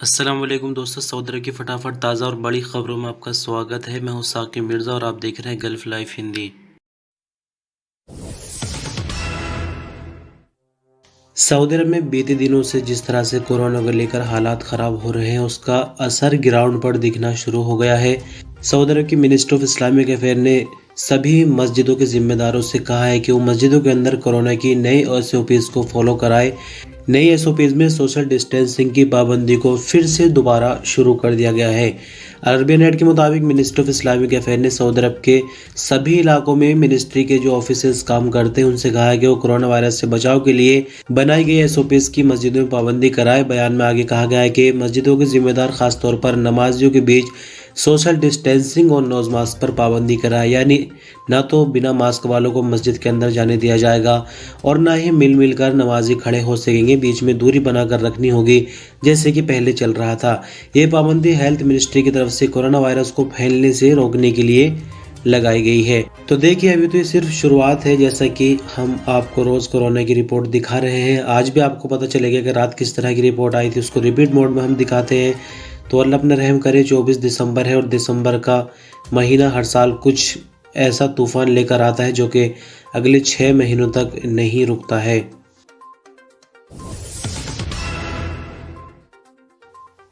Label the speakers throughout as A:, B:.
A: अस्सलाम वालेकुम दोस्तों, सऊदी अरब की फटाफट ताज़ा और बड़ी खबरों में आपका स्वागत है। मैं हूं साकिब मिर्ज़ा और आप देख रहे हैं गल्फ लाइफ हिंदी। सऊदी अरब में बीते दिनों से जिस तरह से कोरोना को लेकर हालात ख़राब हो रहे हैं, उसका असर ग्राउंड पर दिखना शुरू हो गया है। सऊदी अरब की मिनिस्ट्री ऑफ इस्लामिक अफेयर ने सभी मस्जिदों के ज़िम्मेदारों से कहा है कि वो मस्जिदों के अंदर कोरोना की नई एसओपीज़ को फॉलो कराए। नई एसओपीज़ में सोशल डिस्टेंसिंग की पाबंदी को फिर से दोबारा शुरू कर दिया गया है। अरबियन नेट के मुताबिक मिनिस्ट्री ऑफ इस्लामिक अफेयर ने सऊदी अरब के सभी इलाकों में मिनिस्ट्री के जो ऑफिसर्स काम करते हैं उनसे कहा है कि वो कोरोना वायरस से बचाव के लिए बनाई गई एसओपीज़ की मस्जिदों में पाबंदी कराए। बयान में आगे कहा गया है कि मस्जिदों के जिम्मेदार खासतौर पर नमाजियों के बीच सोशल डिस्टेंसिंग और नोज मास्क पर पाबंदी कराए, यानी ना तो बिना मास्क वालों को मस्जिद के अंदर जाने दिया जाएगा और ना ही मिल कर नमाजी खड़े हो सकेंगे। बीच में दूरी बनाकर रखनी होगी जैसे कि पहले चल रहा था। ये पाबंदी हेल्थ मिनिस्ट्री की तरफ से कोरोना वायरस को फैलने से रोकने के लिए लगाई गई है। तो देखिए, अभी तो ये सिर्फ शुरुआत है। जैसा कि हम आपको रोज कोरोना की रिपोर्ट दिखा रहे हैं, आज भी आपको पता चलेगा कि रात किस तरह की रिपोर्ट आई थी, उसको रिपीट मोड में हम दिखाते हैं। तो अल्लाह अपना रहम करे। 24 दिसंबर है और दिसंबर का महीना हर साल कुछ ऐसा तूफान लेकर आता है जो कि अगले 6 महीनों तक नहीं रुकता है।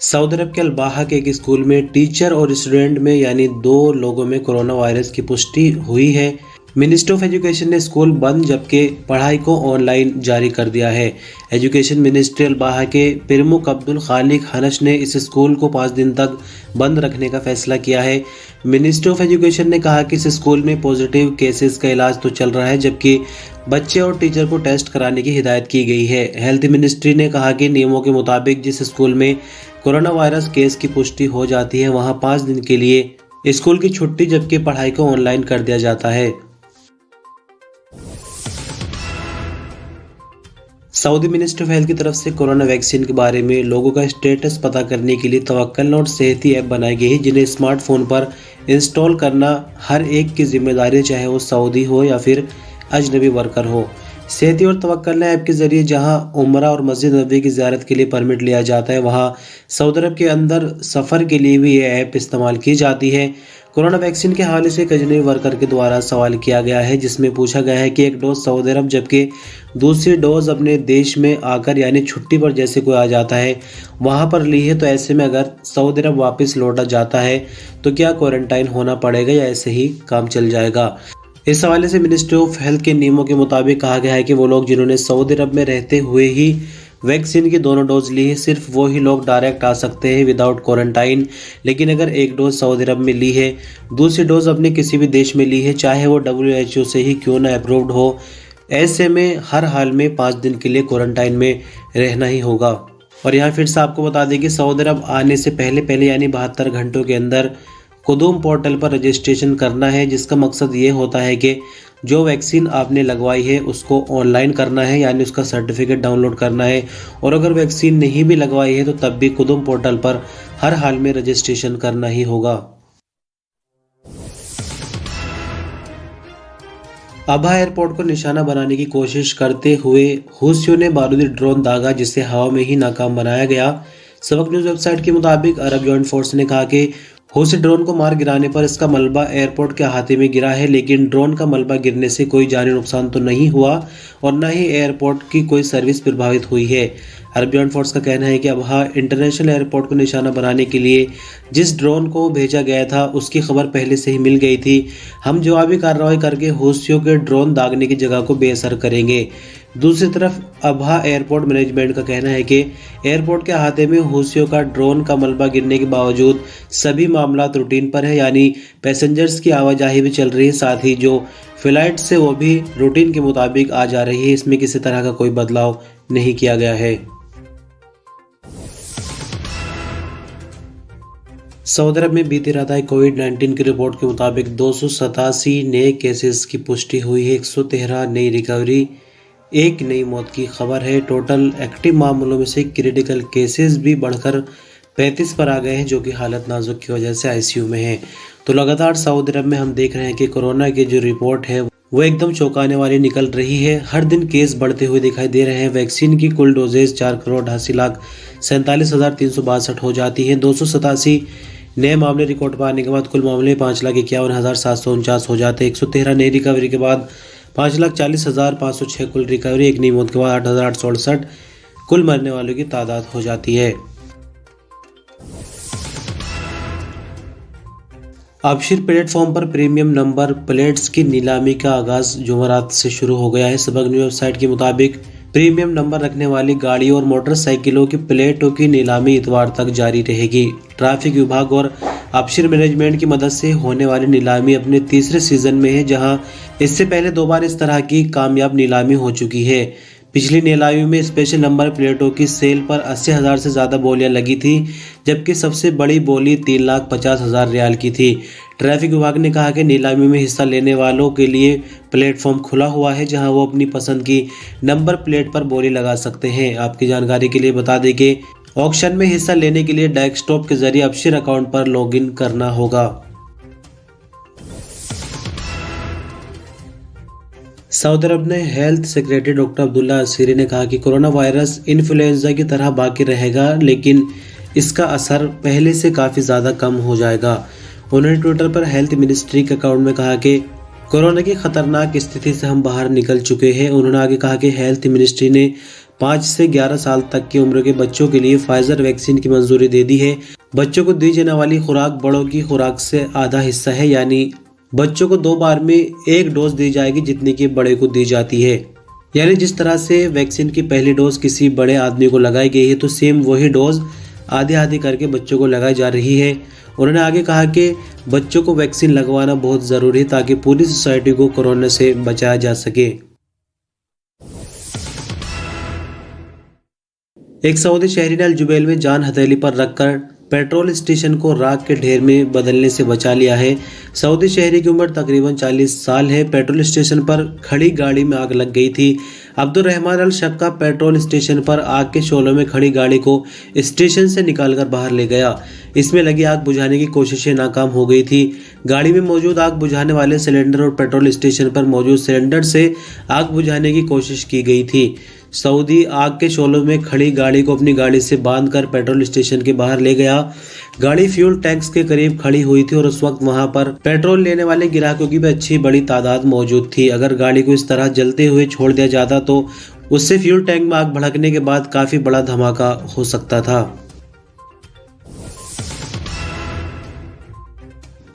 A: सऊदी अरब के अल-बाहा के एक स्कूल में टीचर और स्टूडेंट में यानी 2 लोगों में कोरोना वायरस की पुष्टि हुई है। मिनिस्ट्री ऑफ एजुकेशन ने स्कूल बंद जबकि पढ़ाई को ऑनलाइन जारी कर दिया है। एजुकेशन मिनिस्ट्री अल-बाहा के प्रमुख अब्दुल खालिक हनश ने इस स्कूल को 5 दिन तक बंद रखने का फैसला किया है। मिनिस्ट्री ऑफ एजुकेशन ने कहा कि इस स्कूल में पॉजिटिव केसेस का इलाज तो चल रहा है, जबकि बच्चे और टीचर को टेस्ट कराने की हिदायत की गई है। हेल्थ मिनिस्ट्री ने कहा कि नियमों के मुताबिक जिस स्कूल में कोरोना वायरस केस की पुष्टि हो जाती है वहां 5 दिन के लिए स्कूल की छुट्टी जबकि पढ़ाई को ऑनलाइन कर दिया जाता है। सऊदी मिनिस्ट्री ऑफ हेल्थ की तरफ से कोरोना वैक्सीन के बारे में लोगों का स्टेटस पता करने के लिए तवक्कल नोट सेहती ऐप बनाई गई है, जिन्हें स्मार्टफोन पर इंस्टॉल करना हर एक की जिम्मेदारी, चाहे वो सऊदी हो या फिर अजनबी वर्कर हो। सेहती और तवक्कल ऐप के जरिए जहां उम्रा और मस्जिद नबवी की ज़ियारत के लिए परमिट लिया जाता है, वहां सऊदी अरब के अंदर सफ़र के लिए भी ये ऐप इस्तेमाल की जाती है। कोरोना वैक्सीन के हवाले से एक अजनबी वर्कर के द्वारा सवाल किया गया है, जिसमें पूछा गया है कि एक डोज सऊदी अरब जबकि दूसरी डोज अपने देश में आकर यानी छुट्टी पर जैसे कोई आ जाता है वहां पर ली है, तो ऐसे में अगर सऊदी अरब वापस लौटा जाता है तो क्या क्वारंटाइन होना पड़ेगा या ऐसे ही काम चल जाएगा। इस हवाले से मिनिस्ट्री ऑफ हेल्थ के नियमों के मुताबिक कहा गया है कि वो लोग जिन्होंने सऊदी अरब में रहते हुए ही वैक्सीन की दोनों डोज ली है, सिर्फ वो ही लोग डायरेक्ट आ सकते हैं विदाउट क्वारंटाइन। लेकिन अगर एक डोज सऊदी अरब में ली है, दूसरी डोज अपने किसी भी देश में ली है, चाहे वो WHO से ही क्यों ना अप्रूव्ड हो, ऐसे में हर हाल में 5 दिन के लिए क्वारंटाइन में रहना ही होगा। और यहाँ फिर से आपको बता दें कि सऊदी अरब आने से पहले यानी 72 घंटों के अंदर कुदूम पोर्टल पर रजिस्ट्रेशन करना है, जिसका मकसद ये होता है कि जो वैक्सीन आपने लगवाई है उसको ऑनलाइन करना है, यानी उसका सर्टिफिकेट डाउनलोड करना है। और अगर वैक्सीन नहीं भी लगवाई है तो तब भी कुदूम पोर्टल पर हर हाल में रजिस्ट्रेशन करना ही होगा। अबहा एयरपोर्ट को निशाना बनाने की कोशिश करते हुए हूसियों ने बारूदी ड्रोन दागा, जिसे हवा में ही नाकाम बनाया गया। सबक न्यूज़ वेबसाइट के मुताबिक अरब जॉइंट फोर्स ने कहा कि हूसी ड्रोन को मार गिराने पर इसका मलबा एयरपोर्ट के अहाते में गिरा है, लेकिन ड्रोन का मलबा गिरने से कोई जानी नुकसान तो नहीं हुआ और न ही एयरपोर्ट की कोई सर्विस प्रभावित हुई है। अरब जॉइंट फोर्स का कहना है कि अबहा इंटरनेशनल एयरपोर्ट को निशाना बनाने के लिए जिस ड्रोन को भेजा गया था उसकी खबर पहले से ही मिल गई थी। हम जवाबी कार्रवाई करके हूसियों के ड्रोन दागने की जगह को बेअसर करेंगे। दूसरी तरफ अबहा एयरपोर्ट मैनेजमेंट का कहना है कि एयरपोर्ट के अहाते में हूसियों का ड्रोन का मलबा गिरने के बावजूद सभी मामला रूटीन पर है, यानी पैसेंजर्स की आवाजाही भी चल रही है, साथ ही जो फ्लाइट से वो भी रूटीन के मुताबिक आ जा रही है। इसमें किसी तरह का कोई बदलाव नहीं किया गया है। सऊदी अरब में बीती रात आई कोविड-19 की रिपोर्ट के मुताबिक 287 नए केसेस की पुष्टि हुई है, 113 नई रिकवरी, एक नई मौत की खबर है। टोटल एक्टिव मामलों में से क्रिटिकल केसेस भी बढ़कर 35 पर आ गए हैं, जो कि हालत नाजुक की वजह से ICU में है। तो लगातार सऊदी अरब में हम देख रहे हैं कि कोरोना की जो रिपोर्ट है वो एकदम चौंकाने वाली निकल रही है। हर दिन केस बढ़ते हुए दिखाई दे रहे हैं। वैक्सीन की कुल डोजेज 4,88,47,362 हो जाती है। 287 नए मामले रिकॉर्ड पर आने के बाद कुल मामले 5,51,749 हो जाते हैं। 113 नई रिकवरी के बाद 5,40,506 कुल रिकवरी। एक नई मौत के बाद 8,868 कुल मरने वालों की तादाद हो जाती है। अबशीर प्लेटफॉर्म पर प्रीमियम नंबर प्लेट्स की नीलामी का आगाज जुमेरात से शुरू हो गया है। सबक न्यूज वेबसाइट के मुताबिक प्रीमियम नंबर रखने वाली गाड़ियों और मोटरसाइकिलों की प्लेटों की नीलामी इतवार तक जारी रहेगी। ट्रैफिक विभाग और अबशीर मैनेजमेंट की मदद से होने वाली नीलामी अपने तीसरे सीजन में है, जहां इससे पहले 2 बार इस तरह की कामयाब नीलामी हो चुकी है। पिछली नीलामी में स्पेशल नंबर प्लेटों की सेल पर 80,000 से ज़्यादा बोलियां लगी थी, जबकि सबसे बड़ी बोली 3,50,000 रियाल की थी। ट्रैफिक विभाग ने कहा कि नीलामी में हिस्सा लेने वालों के लिए प्लेटफॉर्म खुला हुआ है, जहां वो अपनी पसंद की नंबर प्लेट पर बोली लगा सकते हैं। आपकी जानकारी के लिए बता दें कि ऑक्शन में हिस्सा लेने के लिए डेस्कटॉप के जरिए अबशीर अकाउंट पर लॉगिन करना होगा। सऊदी अरब ने हेल्थ सेक्रेटरी डॉक्टर अब्दुल्ला असीरी ने कहा कि कोरोना वायरस इन्फ्लुएंजा की तरह बाकी रहेगा, लेकिन इसका असर पहले से काफ़ी ज़्यादा कम हो जाएगा। उन्होंने ट्विटर पर हेल्थ मिनिस्ट्री के अकाउंट में कहा कि कोरोना की खतरनाक स्थिति से हम बाहर निकल चुके हैं। उन्होंने आगे कहा कि हेल्थ मिनिस्ट्री ने 5 से 11 साल तक की उम्र के बच्चों के लिए फाइजर वैक्सीन की मंजूरी दे दी है। बच्चों को दी जाने वाली खुराक बड़ों की खुराक से आधा हिस्सा है, यानी बच्चों को 2 बार में 1 डोज दी जाएगी जितनी कि बड़े को दी जाती है। यानी जिस तरह से वैक्सीन की पहली डोज किसी बड़े आदमी को लगाई गई है, तो सेम वही डोज आधी आधी करके बच्चों को लगाई जा रही है। उन्होंने आगे कहा कि बच्चों को वैक्सीन लगवाना बहुत ज़रूरी है ताकि पूरी सोसाइटी को कोरोना से बचाया जा सके। एक सऊदी शहरी ने अल जुबैल में जान हथेली पर रखकर पेट्रोल स्टेशन को राख के ढेर में बदलने से बचा लिया है। सऊदी शहरी की उम्र तकरीबन 40 साल है। पेट्रोल स्टेशन पर खड़ी गाड़ी में आग लग गई थी। अब्दुल रहमान अल शक्का पेट्रोल स्टेशन पर आग के शोलों में खड़ी गाड़ी को स्टेशन से निकालकर बाहर ले गया। इसमें लगी आग बुझाने की कोशिशें नाकाम हो गई थी। गाड़ी में मौजूद आग बुझाने वाले सिलेंडर और पेट्रोल स्टेशन पर मौजूद सिलेंडर से आग बुझाने की कोशिश की गई थी। सऊदी आग के शोलों में खड़ी गाड़ी को अपनी गाड़ी से बांधकर पेट्रोल स्टेशन के बाहर ले गया। गाड़ी फ्यूल टैंक्स के करीब खड़ी हुई थी और उस वक्त वहां पर पेट्रोल लेने वाले ग्राहकों की भी अच्छी बड़ी तादाद मौजूद थी। अगर गाड़ी को इस तरह जलते हुए छोड़ दिया जाता तो उससे फ्यूल टैंक में आग भड़कने के बाद काफी बड़ा धमाका हो सकता था।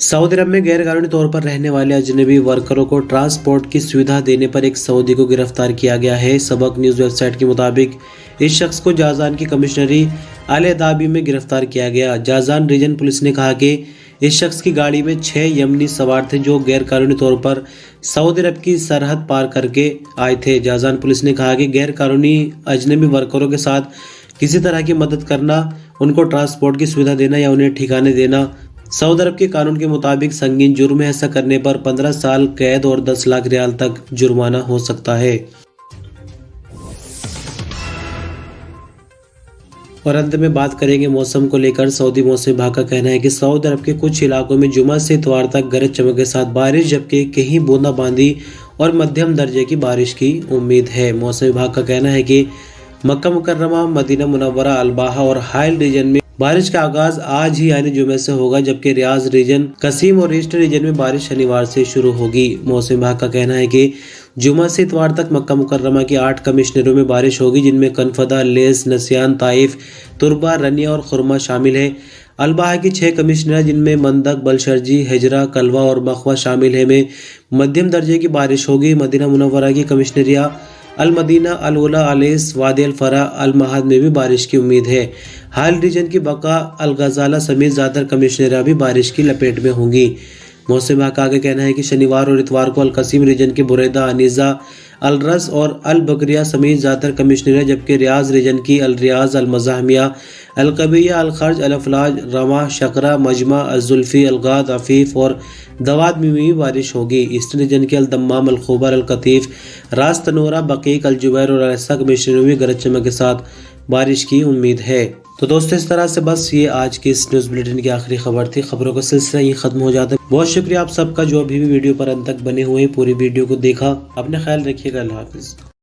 A: सऊदी अरब में गैरकानूनी तौर पर रहने वाले अजनबी वर्करों को ट्रांसपोर्ट की सुविधा देने पर एक सऊदी को गिरफ्तार किया गया है। सबक न्यूज वेबसाइट के मुताबिक इस शख्स को जाजान की कमिश्नरी अल अदाबी में गिरफ्तार किया गया। जाजान रीजन पुलिस ने कहा कि इस शख्स की गाड़ी में 6 यमनी सवार थे जो गैरकानूनी तौर पर सऊदी अरब की सरहद पार करके आए थे। जाजान पुलिस ने कहा कि गैरकानूनी अजनबी वर्करों के साथ किसी तरह की मदद करना, उनको ट्रांसपोर्ट की सुविधा देना या उन्हें ठिकाने देना सऊदी अरब के कानून के मुताबिक संगीन जुर्म है। ऐसा करने पर 15 साल कैद और 10 लाख रियाल तक जुर्माना हो सकता है। और अंत में बात करेंगे मौसम को लेकर। सऊदी मौसम विभाग का कहना है कि सऊदी अरब के कुछ इलाकों में जुमा से इतवार तक गरज चमक के साथ बारिश, जबकि कहीं बूंदाबांदी और मध्यम दर्जे की बारिश की उम्मीद है। मौसम विभाग का कहना है कि मक्का मुकर्रमा, मदीना मुनव्वरा, अल-बाहा और हाइल रीजन में बारिश का आगाज आज ही यानी जुमे से होगा, जबकि रियाज रीजन, कसीम और ईस्ट रीजन में बारिश शनिवार से शुरू होगी। मौसम विभाग का कहना है कि जुमा से इतवार तक मक्का मुकर्रमा की 8 कमिश्नरों में बारिश होगी, जिनमें कनफदा, लेस, नसियान, ताइफ, तुरबा, रनिया और खुरमा शामिल है। अल-बाहा की 6 कमिश्नर जिनमें मंदक, बलशर्जी, हिजरा, कलवा और मखवा शामिल है में मध्यम दर्जे की बारिश होगी। मदीना मुनव्वरा की कमिश्नरिया अल मदीना, अल उला, अलेस, वादी अल फरा, अल महद में भी बारिश की उम्मीद है। हाल रीजन की बका, अल गजाला समेत ज़्यादातर कमिश्नरियाँ भी बारिश की लपेट में होंगी। मौसम विभाग का आगे कहना है कि शनिवार और इतवार को अल कसीम रीजन के बुरैदा, अनीज़ा, अल रस और अल बकरिया समेत ज़्यादातर कमिश्नरियाँ, जबकि रियाज रीजन की अल रियाज, अल मज़ाहमिया, अल कबिया, अल खर्ज, अल अफलाज, रमा, शकरा, मजमा, अल जुल्फी, अल गाद, अफीफ और दवाद में भी बारिश होगी। ईस्टर्न रीजन के अल दम्माम, अल खुबर, अल कतीफ, रास तनोरा, बकीक, अल जुबैर और अलसा कमिश्नरियों में गरज चमक के साथ बारिश की उम्मीद है। तो दोस्तों इस तरह से बस ये आज की इस न्यूज़ बुलेटिन की आखिरी खबर थी। खबरों का सिलसिला यही खत्म हो जाता है। बहुत शुक्रिया आप सबका जो अभी भी वीडियो पर अंत तक बने हुए हैं, पूरी वीडियो को देखा। अपना ख्याल रखिएगा। अल्लाह हाफिज़।